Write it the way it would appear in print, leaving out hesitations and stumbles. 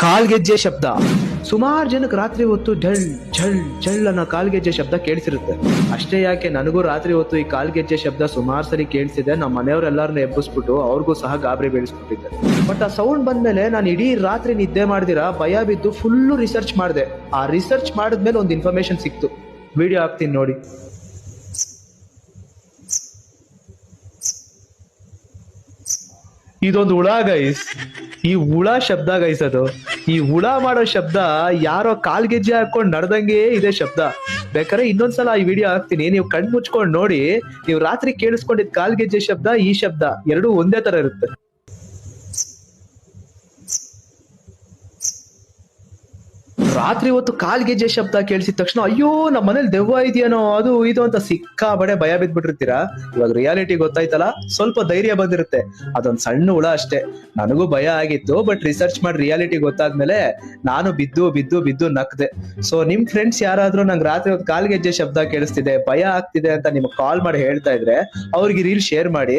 ಕಾಲ್ಗೆಜ್ಜೆ ಶಬ್ದ ಸುಮಾರು ಜನಕ್ಕೆ ರಾತ್ರಿ ಹೊತ್ತು ಝಳ್ ಝಳ್ ಝಳ್ ಅನ್ನೋ ಕಾಲ್ಗೆಜ್ಜೆ ಶಬ್ದ ಕೇಳಿಸಿರುತ್ತೆ. ಅಷ್ಟೇ ಯಾಕೆ ನನಗೂ ರಾತ್ರಿ ಹೊತ್ತು ಈ ಕಾಲ್ಗೆಜ್ಜೆ ಶಬ್ದ ಸುಮಾರು ಸರಿ ಕೇಳಿಸಿದೆ. ನಮ್ಮ ಮನೆಯವರೆಲ್ಲರನ್ನ ಎಬ್ಬಿಸ್ಬಿಟ್ಟು ಅವ್ರಿಗೂ ಸಹ ಗಾಬರಿ ಬೀಳಿಸ್ಬಿಟ್ಟಿದ್ದೆ. ಬಟ್ ಆ ಸೌಂಡ್ ಬಂದ್ಮೇಲೆ ನಾನು ಇಡೀ ರಾತ್ರಿ ನಿದ್ದೆ ಮಾಡ್ದಿರಾ ಭಯ ಬಿದ್ದು ಫುಲ್ಲು ರಿಸರ್ಚ್ ಮಾಡಿದೆ. ಆ ರಿಸರ್ಚ್ ಮಾಡಿದ್ಮೇಲೆ ಒಂದು ಇನ್ಫಾರ್ಮೇಶನ್ ಸಿಕ್ತು. ವಿಡಿಯೋ ಹಾಕ್ತೀನಿ ನೋಡಿ. ಇದೊಂದು ಹುಳ ಗೈಸ್. ಈ ಹುಳ ಶಬ್ದ ಗೈಸ್. ಅದು ಈ ಹುಳ ಮಾಡೋ ಶಬ್ದ ಯಾರೋ ಕಾಲ್ಗೆಜ್ಜೆ ಹಾಕೊಂಡು ನಡ್ದಂಗೆ ಇದೆ ಶಬ್ದ. ಬೇಕಾದ್ರೆ ಇನ್ನೊಂದ್ಸಲ ಈ ವಿಡಿಯೋ ಹಾಕ್ತೀನಿ, ನೀವು ಕಣ್ ಮುಚ್ಕೊಂಡು ನೋಡಿ. ನೀವು ರಾತ್ರಿ ಕೇಳಿಸ್ಕೊಂಡಿದ್ ಕಾಲ್ಗೆಜ್ಜೆ ಶಬ್ದ, ಈ ಶಬ್ದ ಎರಡೂ ಒಂದೇ ತರ ಇರುತ್ತೆ. ರಾತ್ರಿ ಹೊತ್ತು ಕಾಲ್ಗೆಜ್ಜೆ ಶಬ್ದ ಕೇಳಿಸಿದ ತಕ್ಷಣ ಅಯ್ಯೋ ನಮ್ಮ ಮನೇಲಿ ದೆವ್ವ ಇದೆಯೇನೋ ಅದು ಇದು ಅಂತ ಸಿಕ್ಕಾಬಡೆ ಭಯ ಬಿದ್ಬಿಟ್ಟಿರ್ತೀರಾ. ಇವಾಗ ರಿಯಾಲಿಟಿ ಗೊತ್ತಾಯ್ತಲ್ಲ, ಸ್ವಲ್ಪ ಧೈರ್ಯ ಬಂದಿರುತ್ತೆ. ಅದೊಂದ್ ಸಣ್ಣ ಹುಳ ಅಷ್ಟೇ. ನನಗೂ ಭಯ ಆಗಿತ್ತು, ಬಟ್ ರಿಸರ್ಚ್ ಮಾಡಿ ರಿಯಾಲಿಟಿ ಗೊತ್ತಾದ್ಮೇಲೆ ನಾನು ಬಿದ್ದು ಬಿದ್ದು ಬಿದ್ದು ನಕ್ದೆ. ಸೊ ನಿಮ್ ಫ್ರೆಂಡ್ಸ್ ಯಾರಾದ್ರೂ ನಂಗೆ ರಾತ್ರಿ ಹೊತ್ತು ಕಾಲ್ಗೆಜ್ಜೆ ಶಬ್ದ ಕೇಳಿಸ್ತಿದೆ, ಭಯ ಆಗ್ತಿದೆ ಅಂತ ನಿಮ್ಗೆ ಕಾಲ್ ಮಾಡಿ ಹೇಳ್ತಾ ಇದ್ರೆ ಅವ್ರಿಗೆ ರೀಲ್ ಶೇರ್ ಮಾಡಿ.